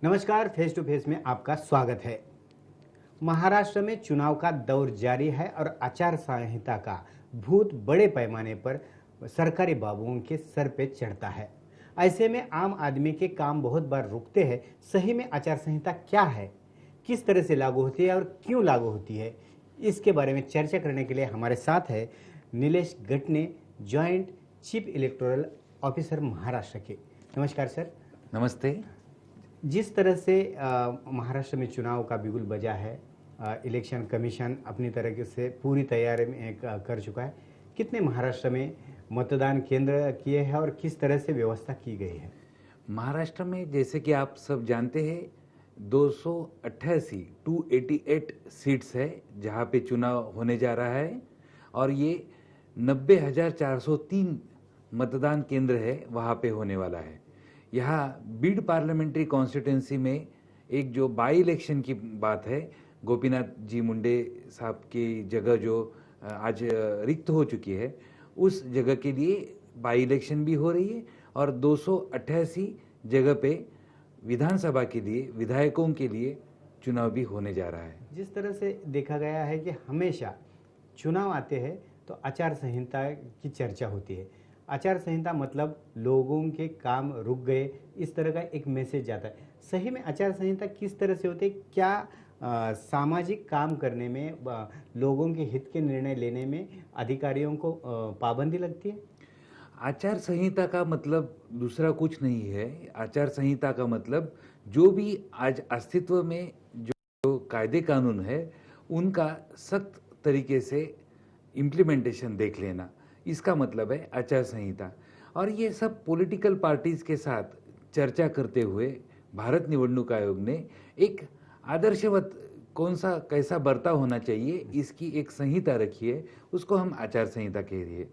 नमस्कार, face to face में आपका स्वागत है। महाराष्ट्र में चुनाव का दौर जारी है और आचार संहिता का भूत बड़े पैमाने पर सरकारी बाबुओं के सर पे चढ़ता है। ऐसे में आम आदमी के काम बहुत बार रुकते हैं। सही में आचार संहिता क्या है, किस तरह से लागू होती है और क्यों लागू होती है, इसके बारे में चर्चा करने के लिए हमारे साथ है Nilesh Gatne, joint chief electoral officer Maharashtra के। नमस्कार सर। नमस्ते। जिस तरह से महाराष्ट्र में चुनाव का बिगुल बजा है, इलेक्शन कमीशन अपनी तरह से पूरी तैयारी में कर चुका है। कितने महाराष्ट्र में मतदान केंद्र किए हैं और किस तरह से व्यवस्था की गई है? महाराष्ट्र में जैसे कि आप सब जानते हैं 288 सीट्स है जहाँ पे चुनाव होने जा रहा है और ये 90,403 मतदान केंद्र है वहाँ पे होने वाला है। यहाँ बीड पार्लियामेंट्री कॉन्स्टिट्यूंसी में एक जो बाई इलेक्शन की बात है, गोपीनाथ जी मुंडे साहब की जगह जो आज रिक्त हो चुकी है, उस जगह के लिए बाई इलेक्शन भी हो रही है और 288 जगह पे विधानसभा के लिए विधायकों के लिए चुनाव भी होने जा रहा है। जिस तरह से देखा गया है कि हमेशा चुनाव आते हैं तो आचार संहिता की चर्चा होती है। आचार संहिता मतलब लोगों के काम रुक गए, इस तरह का एक मैसेज जाता है। सही में आचार संहिता किस तरह से होती है? क्या सामाजिक काम करने में, लोगों के हित के निर्णय लेने में अधिकारियों को पाबंदी लगती है? आचार संहिता का मतलब दूसरा कुछ नहीं है। आचार संहिता का मतलब जो भी आज अस्तित्व में जो कायदे कानून है उनका सख्त तरीके से इम्प्लीमेंटेशन देख लेना, इसका मतलब है आचार संहिता। और ये सब पॉलिटिकल पार्टीज के साथ चर्चा करते हुए भारत निवडणूक आयोग ने एक आदर्शवत कौन सा कैसा बर्ताव होना चाहिए इसकी एक संहिता रखी है, उसको हम आचार संहिता कह रही है।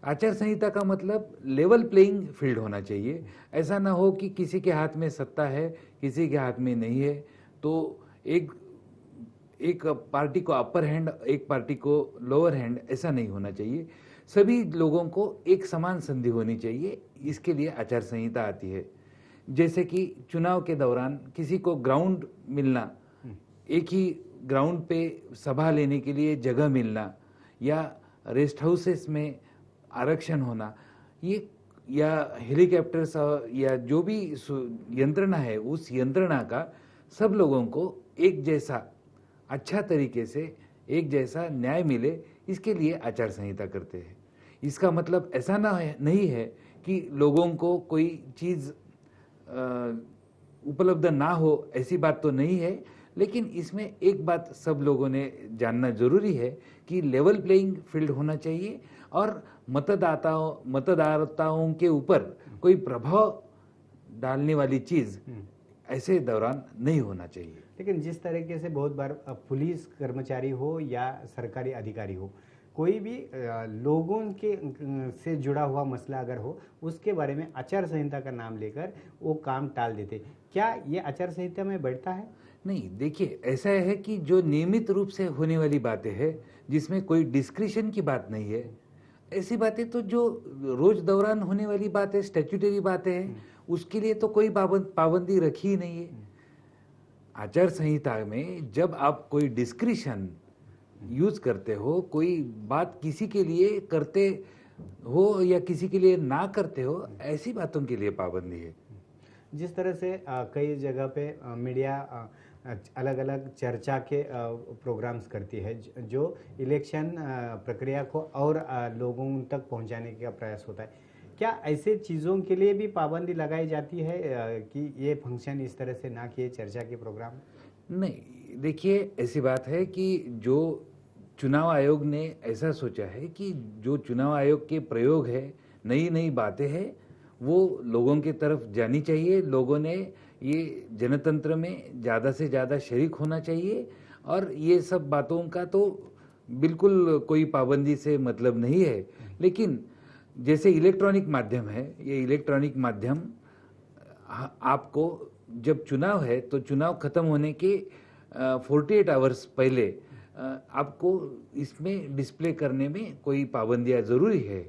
आचार संहिता का मतलब लेवल प्लेइंग फील्ड होना चाहिए। ऐसा ना हो कि किसी के हाथ में सत्ता है किसी के हाथ में नहीं है, तो एक पार्टी को अपर हैंड एक पार्टी को लोअर हैंड, ऐसा नहीं होना चाहिए। सभी लोगों को एक समान संधि होनी चाहिए, इसके लिए आचार संहिता आती है। जैसे कि चुनाव के दौरान किसी को ग्राउंड मिलना, एक ही ग्राउंड पे सभा लेने के लिए जगह मिलना या रेस्ट हाउसेस में आरक्षण होना, ये या हेलीकॉप्टर्स या जो भी यंत्रणा है उस यंत्रणा का सब लोगों को एक जैसा अच्छा तरीके से एक जैसा न्याय मिले, इसके लिए आचार संहिता करते हैं। इसका मतलब ऐसा नहीं है कि लोगों को कोई चीज़ उपलब्ध ना हो, ऐसी बात तो नहीं है। लेकिन इसमें एक बात सब लोगों ने जानना जरूरी है कि लेवल प्लेइंग फील्ड होना चाहिए और मतदाताओं के ऊपर कोई प्रभाव डालने वाली चीज़ ऐसे दौरान नहीं होना चाहिए। लेकिन जिस तरीके से बहुत बार पुलिस कर्मचारी हो या सरकारी अधिकारी हो, कोई भी लोगों के से जुड़ा हुआ मसला अगर हो, उसके बारे में आचार संहिता का नाम लेकर वो काम टाल देते। क्या ये आचार संहिता में बैठता है? नहीं, देखिए ऐसा है कि जो नियमित रूप से होने वाली बातें हैं जिसमें कोई डिस्क्रिशन की बात नहीं है, ऐसी बातें तो जो रोज दौरान होने वाली बातें स्टैट्यूटरी बातें हैं, उसके लिए तो कोई पाबंदी रखी ही नहीं है। आचार संहिता में जब आप कोई डिस्क्रिशन यूज करते हो, कोई बात किसी के लिए करते हो या किसी के लिए ना करते हो, ऐसी बातों के लिए पाबंदी है। जिस तरह से कई जगह पे मीडिया अलग अलग चर्चा के प्रोग्राम्स करती है जो इलेक्शन प्रक्रिया को और लोगों तक पहुंचाने का प्रयास होता है। क्या ऐसे चीज़ों के लिए भी पाबंदी लगाई जाती है कि ये फंक्शन इस तरह से ना किए, चर्चा के प्रोग्राम? नहीं, देखिए ऐसी बात है कि जो चुनाव आयोग ने ऐसा सोचा है कि जो चुनाव आयोग के प्रयोग है, नई नई बातें हैं, वो लोगों की तरफ जानी चाहिए। लोगों ने ये जनतंत्र में ज़्यादा से ज़्यादा शरीक होना चाहिए और ये सब बातों का तो बिल्कुल कोई पाबंदी से मतलब नहीं है। लेकिन जैसे इलेक्ट्रॉनिक माध्यम है, ये इलेक्ट्रॉनिक माध्यम आपको जब चुनाव है तो चुनाव खत्म होने के 48 आवर्स पहले आपको इसमें डिस्प्ले करने में कोई पाबंदियाँ ज़रूरी है,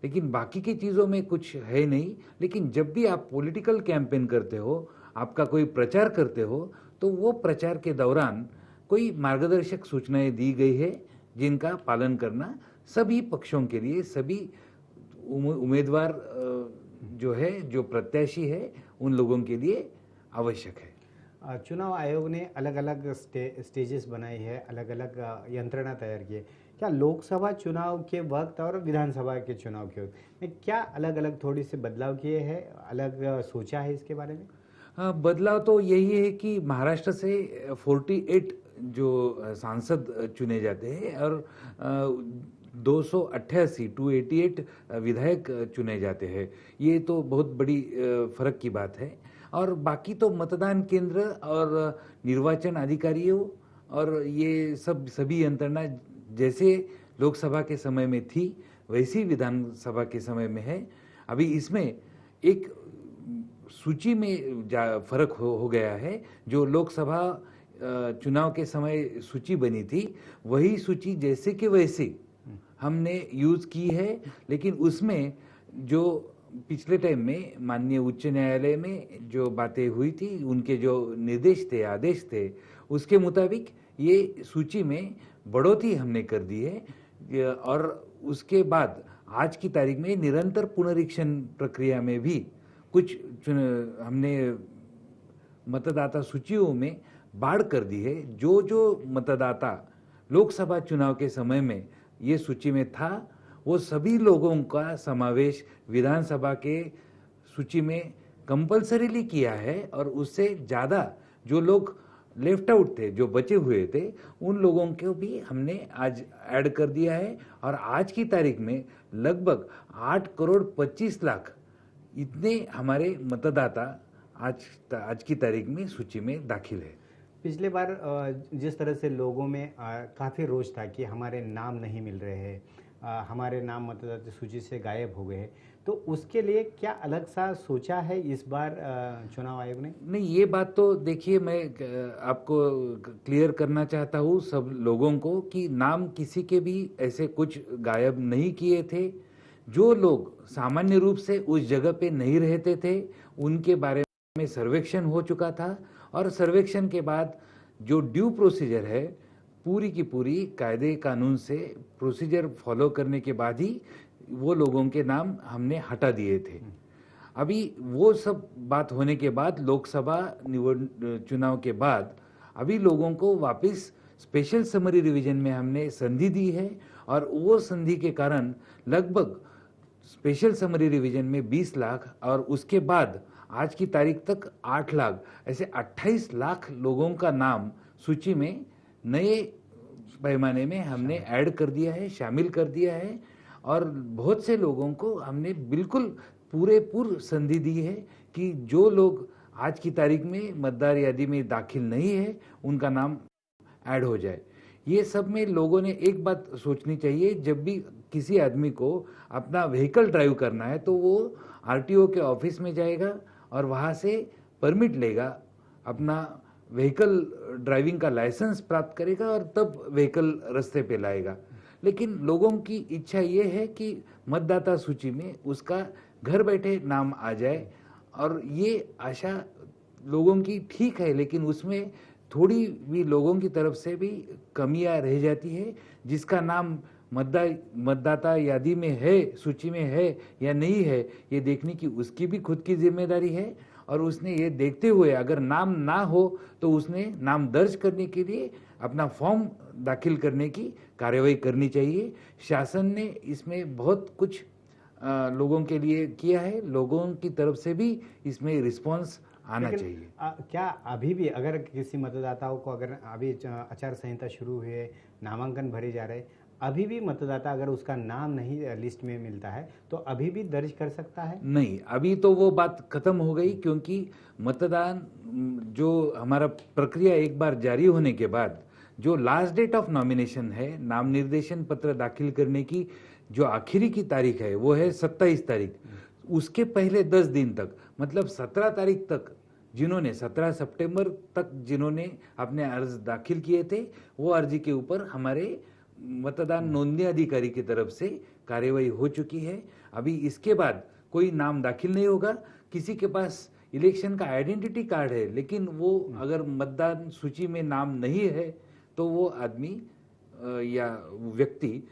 लेकिन बाकी की चीज़ों में कुछ है नहीं। लेकिन जब भी आप पॉलिटिकल कैंपेन करते हो, आपका कोई प्रचार करते हो तो वो प्रचार के दौरान कोई मार्गदर्शक सूचनाएं दी गई है जिनका पालन करना सभी पक्षों के लिए, सभी उम्मीदवार जो है, जो प्रत्याशी है, उन लोगों के लिए आवश्यक है। चुनाव आयोग ने अलग अलग स्टेजेस बनाई है, अलग अलग यंत्रणा तैयार की है। क्या लोकसभा चुनाव के वक्त और विधानसभा के चुनाव के वक्त में क्या अलग अलग थोड़ी सी बदलाव किए हैं, अलग सोचा है इसके बारे में? हाँ, बदलाव तो यही है कि महाराष्ट्र से 48 जो सांसद चुने जाते हैं और 288 विधायक चुने जाते हैं। ये तो बहुत बड़ी फर्क की बात है। और बाकी तो मतदान केंद्र और निर्वाचन अधिकारियों और ये सभी यंत्रणा जैसे लोकसभा के समय में थी वैसी विधानसभा के समय में है। अभी इसमें एक सूची में फर्क हो गया है। जो लोकसभा चुनाव के समय सूची बनी थी वही सूची जैसे कि वैसे हमने यूज की है, लेकिन उसमें जो पिछले टाइम में माननीय उच्च न्यायालय में जो बातें हुई थी, उनके जो निर्देश थे, आदेश थे, उसके मुताबिक ये सूची में बढ़ोतरी हमने कर दी है। और उसके बाद आज की तारीख में निरंतर पुनरीक्षण प्रक्रिया में भी कुछ हमने मतदाता सूचियों में बाढ़ कर दी है। जो जो मतदाता लोकसभा चुनाव के समय में ये सूची में था वो सभी लोगों का समावेश विधानसभा के सूची में कंपलसरीली किया है और उससे ज़्यादा जो लोग लेफ्ट आउट थे, जो बचे हुए थे, उन लोगों को भी हमने आज ऐड कर दिया है। और आज की तारीख में लगभग 8,25,00,000 इतने हमारे मतदाता आज की तारीख में सूची में दाखिल है। पिछले बार जिस तरह से लोगों में काफ़ी रोष था कि हमारे नाम नहीं मिल रहे हैं, हमारे नाम मतदाता सूची से गायब हो गए हैं, तो उसके लिए क्या अलग सा सोचा है इस बार चुनाव आयोग ने? नहीं, ये बात तो देखिए, मैं आपको क्लियर करना चाहता हूँ सब लोगों को कि नाम किसी के भी ऐसे कुछ गायब नहीं किए थे। जो लोग सामान्य रूप से उस जगह पे नहीं रहते थे उनके बारे में सर्वेक्षण हो चुका था और सर्वेक्षण के बाद जो ड्यू प्रोसीजर है, पूरी की पूरी कायदे कानून से प्रोसीजर फॉलो करने के बाद ही वो लोगों के नाम हमने हटा दिए थे। अभी वो सब बात होने के बाद लोकसभा चुनाव के बाद अभी लोगों को वापस स्पेशल समरी रिवीजन में हमने संधि दी है और वो संधि के कारण लगभग स्पेशल समरी रिवीजन में 20 लाख और उसके बाद आज की तारीख तक 8 लाख, ऐसे 28 लाख लोगों का नाम सूची में नए पैमाने में हमने ऐड कर दिया है, शामिल कर दिया है। और बहुत से लोगों को हमने बिल्कुल पूर्ण संधि दी है कि जो लोग आज की तारीख में मतदार यादी में दाखिल नहीं है उनका नाम ऐड हो जाए। ये सब में लोगों ने एक बात सोचनी चाहिए, जब भी किसी आदमी को अपना व्हीकल ड्राइव करना है तो वो आरटीओ के ऑफिस में जाएगा और वहाँ से परमिट लेगा, अपना व्हीकल ड्राइविंग का लाइसेंस प्राप्त करेगा और तब व्हीकल रास्ते पे लाएगा। लेकिन लोगों की इच्छा ये है कि मतदाता सूची में उसका घर बैठे नाम आ जाए और ये आशा लोगों की ठीक है, लेकिन उसमें थोड़ी भी लोगों की तरफ से भी कमियां रह जाती है। जिसका नाम मतदाता यादी में है, सूची में है या नहीं है, ये देखने की उसकी भी खुद की जिम्मेदारी है। और उसने ये देखते हुए अगर नाम ना हो तो उसने नाम दर्ज करने के लिए अपना फॉर्म दाखिल करने की कार्रवाई करनी चाहिए। शासन ने इसमें बहुत कुछ लोगों के लिए किया है, लोगों की तरफ से भी इसमें रिस्पांस आना चाहिए। क्या अभी भी अगर किसी मतदाताओं को, अगर अभी आचार संहिता शुरू हुई है, नामांकन भरे जा रहे, अभी भी मतदाता अगर उसका नाम नहीं लिस्ट में मिलता है तो अभी भी दर्ज कर सकता है? नहीं, अभी तो वो बात खत्म हो गई, क्योंकि मतदान जो हमारा प्रक्रिया एक बार जारी होने के बाद जो लास्ट डेट ऑफ नॉमिनेशन है, नाम निर्देशन पत्र दाखिल करने की जो आखिरी की तारीख है वो है 27 तारीख। उसके पहले 10 दिन तक, मतलब 17 तारीख तक जिन्होंने 17 सितंबर तक जिन्होंने अपने अर्ज दाखिल किए थे, वो अर्जी के ऊपर हमारे मतदान नोंदणी अधिकारी की तरफ से कार्यवाही हो चुकी है। अभी इसके बाद कोई नाम दाखिल नहीं होगा। किसी के पास इलेक्शन का आइडेंटिटी कार्ड है, लेकिन वो अगर मतदान सूची में नाम नहीं है तो वो आदमी या व्यक्ति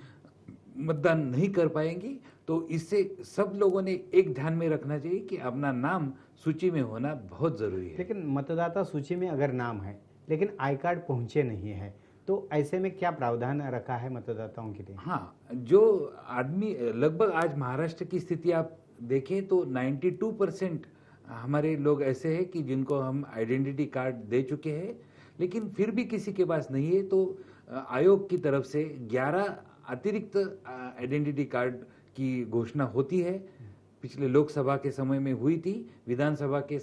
मतदान नहीं कर पाएंगे। तो इससे सब लोगों ने एक ध्यान में रखना चाहिए कि अपना नाम सूची में होना बहुत जरूरी है। लेकिन मतदाता सूची में अगर नाम है लेकिन आई कार्ड पहुंचे नहीं है, तो ऐसे में क्या प्रावधान रखा है मतदाताओं के लिए? हाँ, जो आदमी लगभग आज महाराष्ट्र की स्थिति आप देखें तो 92% हमारे लोग ऐसे हैं कि जिनको हम आइडेंटिटी कार्ड दे चुके हैं, लेकिन फिर भी किसी के पास नहीं है। तो आयोग की तरफ से 11 अतिरिक्त आइडेंटिटी कार्ड की घोषणा होती है। पिछले लोकसभा के समय में हुई थी, विधानसभा के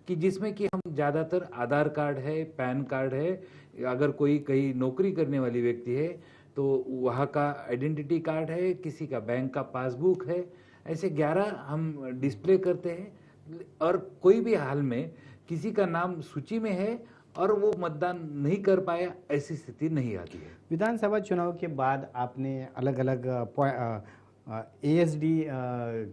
कि जिसमें कि हम ज़्यादातर आधार कार्ड है, पैन कार्ड है, अगर कोई कहीं नौकरी करने वाली व्यक्ति है तो वहाँ का आइडेंटिटी कार्ड है, किसी का बैंक का पासबुक है, ऐसे 11 हम डिस्प्ले करते हैं। और कोई भी हाल में किसी का नाम सूची में है और वो मतदान नहीं कर पाया, ऐसी स्थिति नहीं आती है। विधानसभा चुनाव के बाद आपने अलग अलग ASD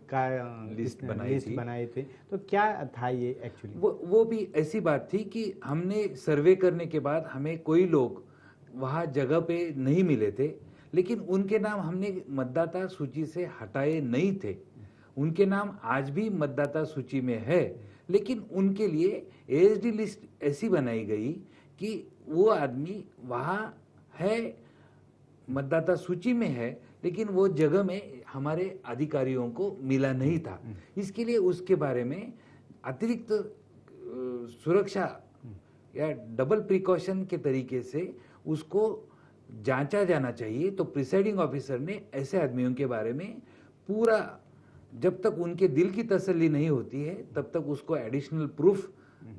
का लिस्ट बनाए थे, तो क्या था ये एक्चुअली? वो भी ऐसी बात थी कि हमने सर्वे करने के बाद हमें कोई लोग वहाँ जगह पे नहीं मिले थे, लेकिन उनके नाम हमने मतदाता सूची से हटाए नहीं थे। उनके नाम आज भी मतदाता सूची में है, लेकिन उनके लिए ASD लिस्ट ऐसी बनाई गई कि वो आदमी वहाँ है, मतदाता सूची में है, लेकिन वो जगह में हमारे अधिकारियों को मिला नहीं था। इसके लिए उसके बारे में अतिरिक्त सुरक्षा या डबल प्रिकॉशन के तरीके से उसको जांचा जाना चाहिए। तो प्रिसाइडिंग ऑफिसर ने ऐसे आदमियों के बारे में पूरा, जब तक उनके दिल की तसल्ली नहीं होती है तब तक उसको एडिशनल प्रूफ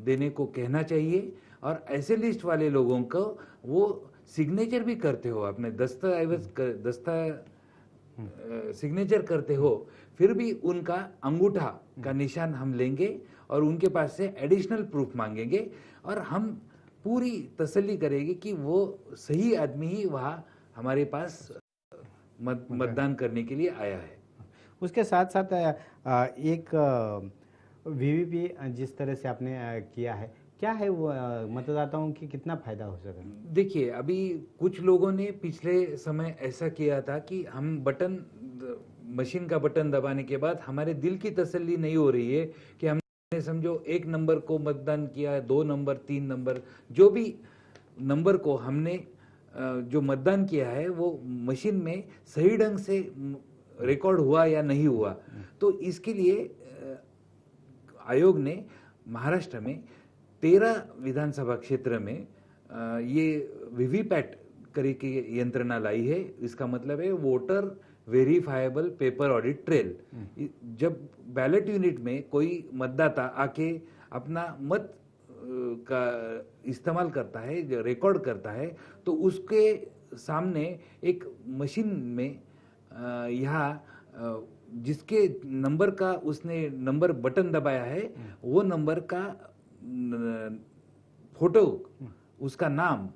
देने को कहना चाहिए। और ऐसे लिस्ट वाले लोगों को वो सिग्नेचर भी करते हो, अपने सिग्नेचर करते हो, फिर भी उनका अंगूठा का निशान हम लेंगे और उनके पास से एडिशनल प्रूफ मांगेंगे और हम पूरी तसल्ली करेंगे कि वो सही आदमी ही वहाँ हमारे पास मतदान करने के लिए आया है। उसके साथ साथ एक VVP जिस तरह से आपने किया है, क्या है वो मतदाताओं की कितना फायदा हो सका? देखिए, अभी कुछ लोगों ने पिछले समय ऐसा किया था कि हम मशीन का बटन दबाने के बाद हमारे दिल की तसल्ली नहीं हो रही है कि हमने समझो 1 नंबर को मतदान किया, 2 नंबर, 3 नंबर, जो भी नंबर को हमने जो मतदान किया है वो मशीन में सही ढंग से रिकॉर्ड हुआ या नहीं हुआ। तो इसके लिए आयोग ने महाराष्ट्र में 13 विधानसभा क्षेत्र में ये वीवीपैट करके यंत्रणा लाई है। इसका मतलब है voter verifiable paper audit trail. जब बैलेट यूनिट में कोई मतदाता आके अपना मत का इस्तेमाल करता है, जो रिकॉर्ड करता है, तो उसके सामने एक मशीन में यहाँ जिसके नंबर का उसने नंबर बटन दबाया है वो नंबर का फोटो, उसका नाम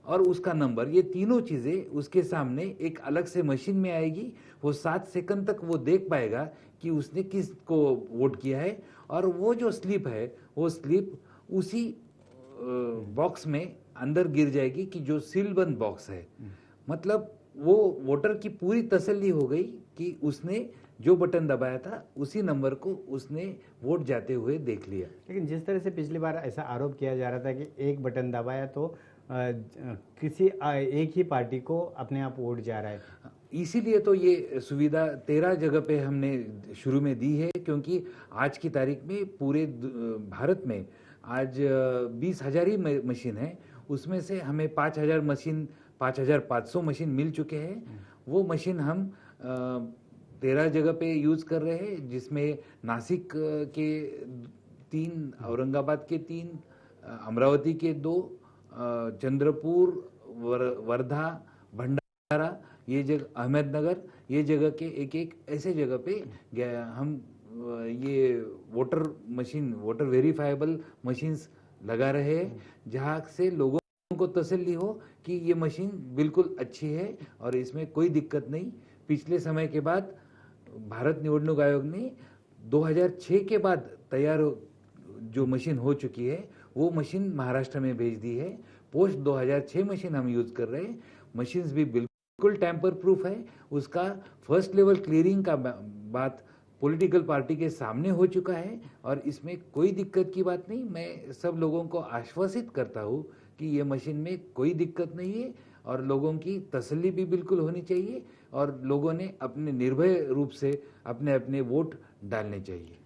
और उसका नंबर, ये तीनों चीजें उसके सामने एक अलग से मशीन में आएगी। वो 7 सेकंड तक वो देख पाएगा कि उसने किस को वोट किया है और वो जो स्लिप है वो स्लिप उसी बॉक्स में अंदर गिर जाएगी कि जो सीलबंद बॉक्स है। मतलब वो वोटर की पूरी तसल्ली हो गई कि उसने जो बटन दबाया था उसी नंबर को उसने वोट जाते हुए देख लिया। लेकिन जिस तरह से पिछली बार ऐसा आरोप किया जा रहा था कि एक बटन दबाया तो किसी एक ही पार्टी को अपने आप वोट जा रहा है, इसीलिए तो ये सुविधा 13 जगह पे हमने शुरू में दी है, क्योंकि आज की तारीख में पूरे भारत में आज 20,000 ही मशीन है, उसमें से हमें 5,500 मशीन मिल चुके हैं। वो मशीन हम 13 जगह पे यूज कर रहे हैं, जिसमें नासिक के 3, औरंगाबाद के 3, अमरावती के 2, चंद्रपुर, वर्धा, भंडारा, ये जगह, अहमदनगर, ये जगह के एक ऐसे जगह पे हम ये वोटर वेरीफाइबल मशीन्स लगा रहे हैं, जहाँ से लोगों को तसल्ली हो कि ये मशीन बिल्कुल अच्छी है और इसमें कोई दिक्कत नहीं। पिछले समय के बाद भारत निवडणूक आयोग ने 2006 के बाद तैयार जो मशीन हो चुकी है वो मशीन महाराष्ट्र में भेज दी है। पोस्ट 2006 मशीन हम यूज कर रहे हैं। मशीन्स भी बिल्कुल टैंपर प्रूफ है। उसका फर्स्ट लेवल क्लियरिंग का बात पॉलिटिकल पार्टी के सामने हो चुका है और इसमें कोई दिक्कत की बात नहीं। मैं सब लोगों को आश्वासित करता हूँ कि ये मशीन में कोई दिक्कत नहीं है और लोगों की तसल्ली भी बिल्कुल होनी चाहिए और लोगों ने अपने निर्भय रूप से अपने अपने वोट डालने चाहिए।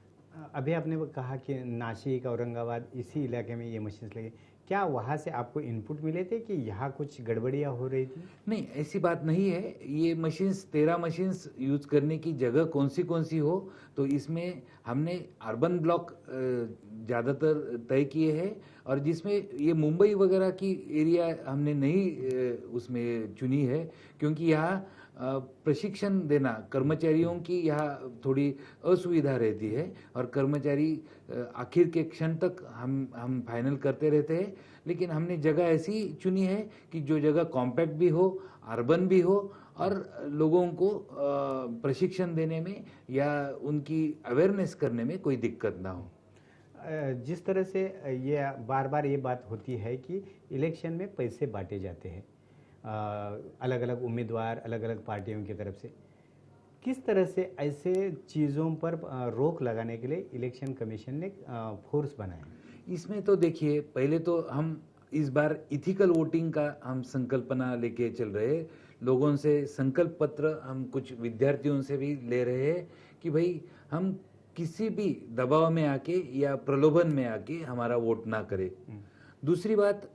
अभी आपने वो कहा कि नासिक औरंगाबाद इसी इलाके में ये मशीन लगी, क्या वहाँ से आपको इनपुट मिले थे कि यहाँ कुछ गड़बड़ियाँ हो रही थी? नहीं, ऐसी बात नहीं है। ये मशीन्स 13 मशीन्स यूज करने की जगह कौन सी हो, तो इसमें हमने अर्बन ब्लॉक ज़्यादातर तय किए हैं और जिसमें ये मुंबई वगैरह की एरिया हमने नहीं उसमें चुनी है, क्योंकि यहाँ प्रशिक्षण देना कर्मचारियों की यहाँ थोड़ी असुविधा रहती है और कर्मचारी आखिर के क्षण तक हम फाइनल करते रहते हैं। लेकिन हमने जगह ऐसी चुनी है कि जो जगह कॉम्पैक्ट भी हो, अर्बन भी हो और लोगों को प्रशिक्षण देने में या उनकी अवेयरनेस करने में कोई दिक्कत ना हो। जिस तरह से ये बार बार ये बात होती है कि इलेक्शन में पैसे बांटे जाते हैं अलग अलग उम्मीदवार अलग अलग पार्टियों की तरफ से, किस तरह से ऐसे चीज़ों पर रोक लगाने के लिए इलेक्शन कमीशन ने फोर्स बनाया? इसमें तो देखिए, पहले तो हम इस बार इथिकल वोटिंग का हम संकल्पना लेके चल रहे हैं। लोगों से संकल्प पत्र हम कुछ विद्यार्थियों से भी ले रहे हैं कि भाई हम किसी भी दबाव में आके या प्रलोभन में आके हमारा वोट ना करें। दूसरी बात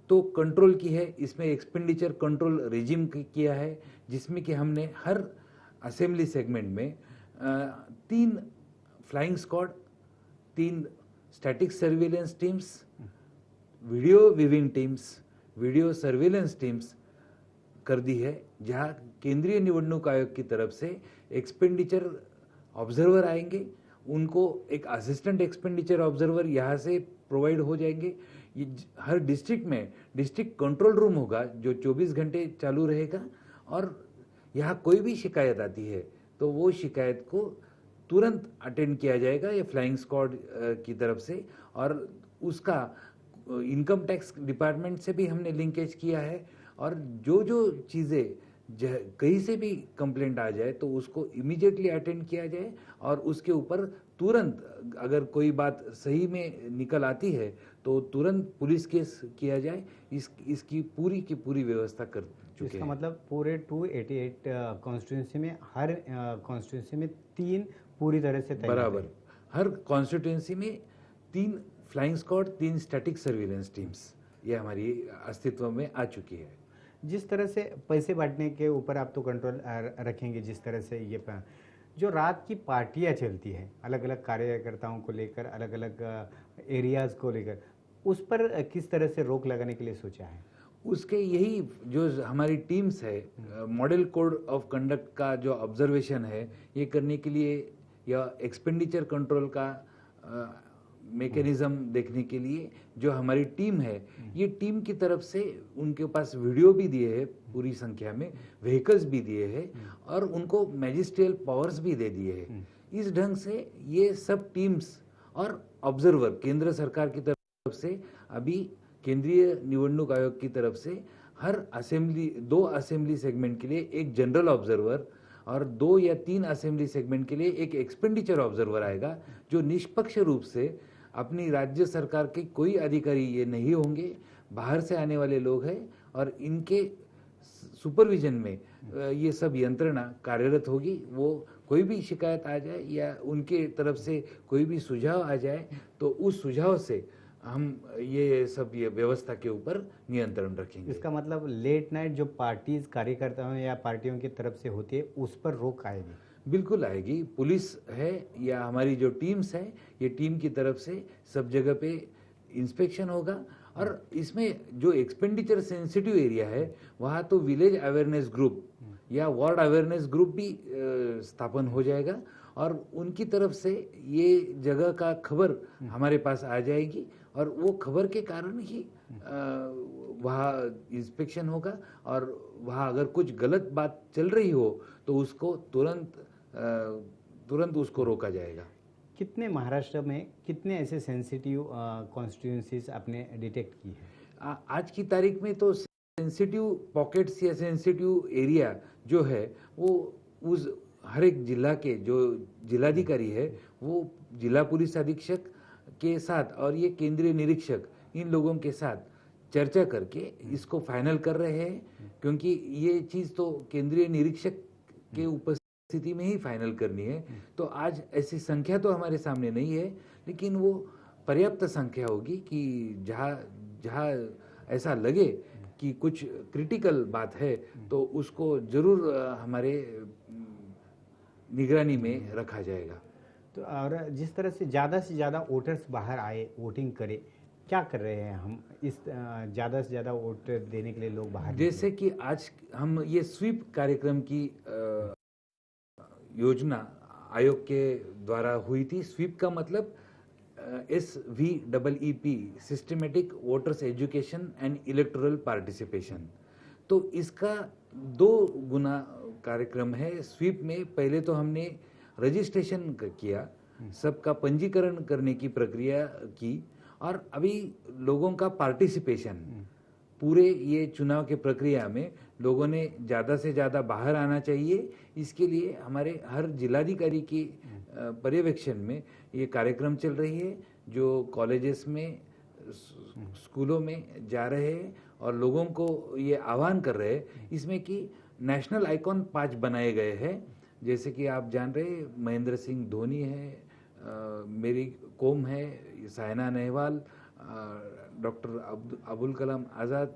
तो कंट्रोल की है, इसमें एक्सपेंडिचर कंट्रोल रिजिम किया है, जिसमें कि हमने हर असेंबली सेगमेंट में 3 flying squad, 3 static surveillance teams, video viewing teams, video surveillance teams कर दी है, जहां केंद्रीय निवडणूक आयोग की तरफ से एक्सपेंडिचर ऑब्जर्वर आएंगे। उनको एक असिस्टेंट एक्सपेंडिचर ऑब्जर्वर यहाँ से प्रोवाइड हो जाएंगे। ये हर डिस्ट्रिक्ट में डिस्ट्रिक्ट कंट्रोल रूम होगा जो 24 घंटे चालू रहेगा और यहाँ कोई भी शिकायत आती है तो वो शिकायत को तुरंत अटेंड किया जाएगा ये फ्लाइंग स्क्वाड की तरफ से। और उसका इनकम टैक्स डिपार्टमेंट से भी हमने लिंकेज किया है और जो चीज़ें कहीं से भी कंप्लेंट आ जाए तो उसको इमीडिएटली अटेंड किया जाए और उसके ऊपर तुरंत अगर कोई बात सही में निकल आती है तो तुरंत पुलिस केस किया जाए। इसकी पूरी की पूरी व्यवस्था कर चुके हैं। इसका मतलब पूरे 288 कॉन्स्टिट्यूंसी में हर कॉन्स्टिट्यूंसी में 3 पूरी तरह से तैनात बराबर हर कॉन्स्टिट्यूंसी में 3 flying squad, 3 static surveillance teams ये हमारी अस्तित्व में आ चुकी है। जिस तरह से पैसे बांटने के ऊपर आप तो कंट्रोल रखेंगे, जिस तरह से ये जो रात की पार्टियां चलती है अलग अलग कार्यकर्ताओं को लेकर, अलग अलग एरियाज को लेकर, उस पर किस तरह से रोक लगाने के लिए सोचा है? उसके यही जो हमारी टीम्स है, मॉडल कोड ऑफ कंडक्ट का जो ऑब्जर्वेशन है ये करने के लिए या एक्सपेंडिचर कंट्रोल का मैकेनिज्म देखने के लिए जो हमारी टीम है, ये टीम की तरफ से उनके पास वीडियो भी दिए हैं पूरी संख्या में, व्हीकल्स भी दिए हैं और उनको मैजिस्ट्रियल पावर्स भी दे दिए हैं। इस ढंग से ये सब टीम्स और ऑब्जर्वर केंद्र सरकार की तरफ से अभी केंद्रीय निवडणूक आयोग की तरफ से हर असेंबली 2 असेंबली सेगमेंट के लिए एक जनरल ऑब्जर्वर और 2 या 3 असेंबली सेगमेंट के लिए एक एक्सपेंडिचर ऑब्जर्वर आएगा, जो निष्पक्ष रूप से अपनी राज्य सरकार के कोई अधिकारी ये नहीं होंगे, बाहर से आने वाले लोग हैं और इनके सुपरविजन में ये सब यंत्रणा कार्यरत होगी। वो कोई भी शिकायत आ जाए या उनके तरफ से कोई भी सुझाव आ जाए तो उस सुझाव से हम ये सब ये व्यवस्था के ऊपर नियंत्रण रखेंगे। इसका मतलब लेट नाइट जो पार्टीज कार्यकर्ताओं या पार्टियों की तरफ से होती है उस पर रोक आएगी? बिल्कुल आएगी। पुलिस है या हमारी जो टीम्स है, ये टीम की तरफ से सब जगह पे इंस्पेक्शन होगा और इसमें जो एक्सपेंडिचर सेंसिटिव एरिया है वहाँ तो विलेज अवेयरनेस ग्रुप या वार्ड अवेयरनेस ग्रुप भी स्थापन हो जाएगा और उनकी तरफ से ये जगह का खबर हमारे पास आ जाएगी और वो खबर के कारण ही वहाँ इंस्पेक्शन होगा और वहाँ अगर कुछ गलत बात चल रही हो तो उसको तुरंत उसको रोका जाएगा। कितने महाराष्ट्र में कितने ऐसे सेंसिटिव कॉन्स्टिट्यूंसीज आपने डिटेक्ट की है? आज की तारीख में तो सेंसिटिव पॉकेट्स या सेंसिटिव एरिया जो है वो उस हर एक जिला के जो जिलाधिकारी है वो जिला पुलिस अधीक्षक के साथ और ये केंद्रीय निरीक्षक इन लोगों के साथ चर्चा करके इसको फाइनल कर रहे हैं, क्योंकि ये चीज़ तो केंद्रीय निरीक्षक के उपस्थिति में ही फाइनल करनी है। तो आज ऐसी संख्या तो हमारे सामने नहीं है, लेकिन वो पर्याप्त संख्या होगी कि जहाँ जहाँ ऐसा लगे कि कुछ क्रिटिकल बात है तो उसको जरूर हमारे निगरानी में रखा जाएगा। तो और जिस तरह से ज़्यादा वोटर्स बाहर आए, वोटिंग करे, क्या कर रहे हैं हम इस ज़्यादा से ज़्यादा वोट देने के लिए लोग बाहर जैसे कि आज हम ये स्वीप कार्यक्रम की योजना आयोग के द्वारा हुई थी। स्वीप का मतलब SVEEP, systematic voters education and electoral participation. तो इसका 2 गुना कार्यक्रम है। स्वीप में पहले तो हमने रजिस्ट्रेशन किया, सबका पंजीकरण करने की प्रक्रिया की, और अभी लोगों का पार्टिसिपेशन पूरे ये चुनाव के प्रक्रिया में लोगों ने ज़्यादा से ज़्यादा बाहर आना चाहिए। इसके लिए हमारे हर जिलाधिकारी की पर्यवेक्षण में ये कार्यक्रम चल रही है, जो कॉलेजेस में स्कूलों में जा रहे हैं और लोगों को ये आह्वान कर रहे हैं। इसमें कि नेशनल आइकॉन 5 बनाए गए हैं, जैसे कि आप जान रहे हैं महेंद्र सिंह धोनी है, मेरी कोम है, साइना नेहवाल, डॉक्टर अबुल कलाम आज़ाद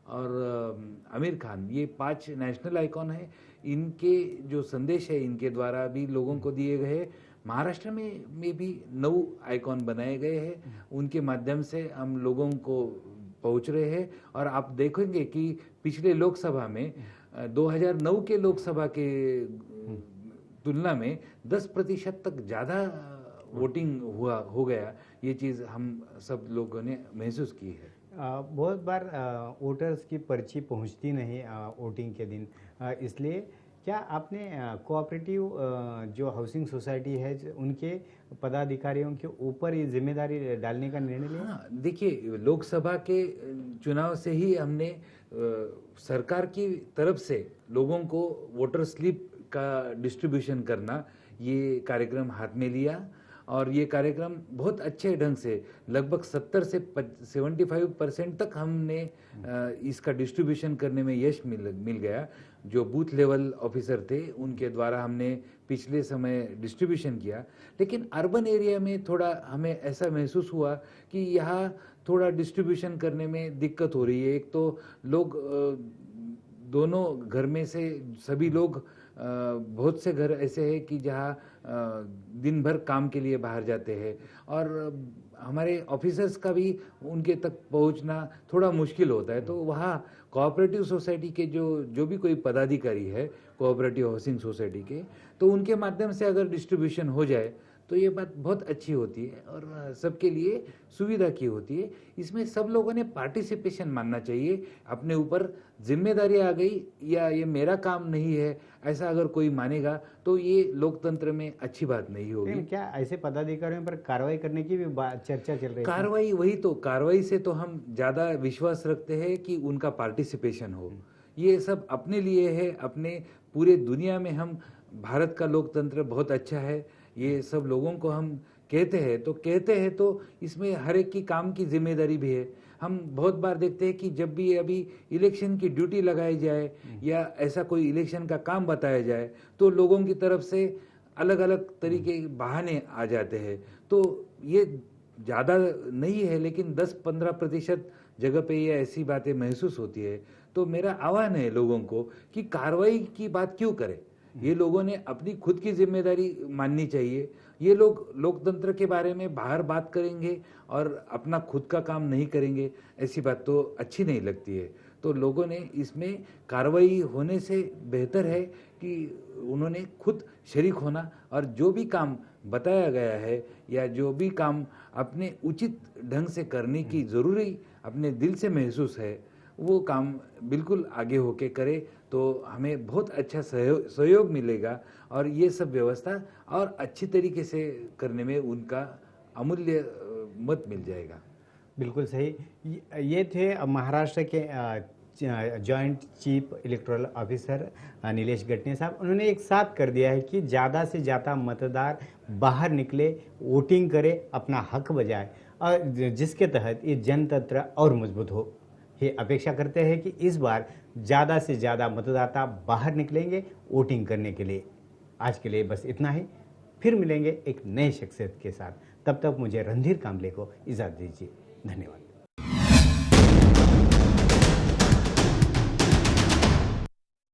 और आमिर खान, ये 5 नेशनल आइकॉन है। इनके जो संदेश है इनके द्वारा भी लोगों को दिए गए। महाराष्ट्र में भी 9 आइकॉन बनाए गए हैं, उनके माध्यम से हम लोगों को पहुंच रहे हैं। और आप देखेंगे कि पिछले लोकसभा में 2009 के लोकसभा के तुलना में 10% तक ज़्यादा वोटिंग हो गया। ये चीज़ हम सब लोगों ने महसूस की है। बहुत बार वोटर्स की पर्ची पहुंचती नहीं वोटिंग के दिन, इसलिए क्या आपने कोऑपरेटिव जो हाउसिंग सोसाइटी है उनके पदाधिकारियों के ऊपर ये जिम्मेदारी डालने का निर्णय लिया? हाँ, देखिए लोकसभा के चुनाव से ही हमने सरकार की तरफ से लोगों को वोटर स्लिप का डिस्ट्रीब्यूशन करना ये कार्यक्रम हाथ में लिया, और ये कार्यक्रम बहुत अच्छे ढंग से लगभग 70 से 75% तक हमने इसका डिस्ट्रीब्यूशन करने में यश मिल गया। जो बूथ लेवल ऑफिसर थे उनके द्वारा हमने पिछले समय डिस्ट्रीब्यूशन किया, लेकिन अर्बन एरिया में थोड़ा हमें ऐसा महसूस हुआ कि यहाँ थोड़ा डिस्ट्रीब्यूशन करने में दिक्कत हो रही है। एक तो लोग दोनों घर में से सभी लोग बहुत से घर ऐसे हैं कि जहाँ दिन भर काम के लिए बाहर जाते हैं, और हमारे ऑफिसर्स का भी उनके तक पहुंचना थोड़ा मुश्किल होता है। तो वहाँ कोऑपरेटिव सोसाइटी के जो भी कोई पदाधिकारी है कोऑपरेटिव हाउसिंग सोसाइटी के, तो उनके माध्यम से अगर डिस्ट्रीब्यूशन हो जाए तो ये बात बहुत अच्छी होती है और सबके लिए सुविधा की होती है। इसमें सब लोगों ने पार्टिसिपेशन मानना चाहिए। अपने ऊपर जिम्मेदारी आ गई या ये मेरा काम नहीं है ऐसा अगर कोई मानेगा तो ये लोकतंत्र में अच्छी बात नहीं होगी। लेकिन क्या ऐसे पदाधिकारियों पर कार्रवाई करने की भी चर्चा चल रही है? कार्रवाई वही तो, कार्रवाई से तो हम ज़्यादा विश्वास रखते हैं कि उनका पार्टिसिपेशन हो। ये सब अपने लिए है, अपने पूरे दुनिया में हम भारत का लोकतंत्र बहुत अच्छा है ये सब लोगों को हम कहते हैं तो इसमें हर एक की काम की जिम्मेदारी भी है। हम बहुत बार देखते हैं कि जब भी अभी इलेक्शन की ड्यूटी लगाई जाए या ऐसा कोई इलेक्शन का काम बताया जाए तो लोगों की तरफ से अलग अलग तरीके के बहाने आ जाते हैं। तो ये ज़्यादा नहीं है, लेकिन 10-15% जगह पे ये ऐसी बातें महसूस होती है। तो मेरा आह्वान है लोगों को कि कार्रवाई की बात क्यों करें, ये लोगों ने अपनी खुद की जिम्मेदारी माननी चाहिए। ये लोग लोकतंत्र के बारे में बाहर बात करेंगे और अपना खुद का काम नहीं करेंगे, ऐसी बात तो अच्छी नहीं लगती है। तो लोगों ने इसमें कार्रवाई होने से बेहतर है कि उन्होंने खुद शरीक होना और जो भी काम बताया गया है या जो भी काम अपने उचित ढंग से करने की ज़रूरी अपने दिल से महसूस है वो काम बिल्कुल आगे होके करे तो हमें बहुत अच्छा सहयोग मिलेगा और ये सब व्यवस्था और अच्छी तरीके से करने में उनका अमूल्य मत मिल जाएगा। बिल्कुल सही। ये थे महाराष्ट्र के joint chief electoral officer Nilesh Gatne साहब। उन्होंने एक साथ कर दिया है कि ज़्यादा से ज़्यादा मतदार बाहर निकले, वोटिंग करे, अपना हक बजाए और जिसके तहत ये जनतंत्र और मजबूत हो। ये अपेक्षा करते हैं कि इस बार ज़्यादा से ज़्यादा मतदाता बाहर निकलेंगे वोटिंग करने के लिए। आज के लिए बस इतना ही, फिर मिलेंगे एक नए शख्सियत के साथ। तब तक मुझे रणधीर कामले को इजाज़त दीजिए। धन्यवाद।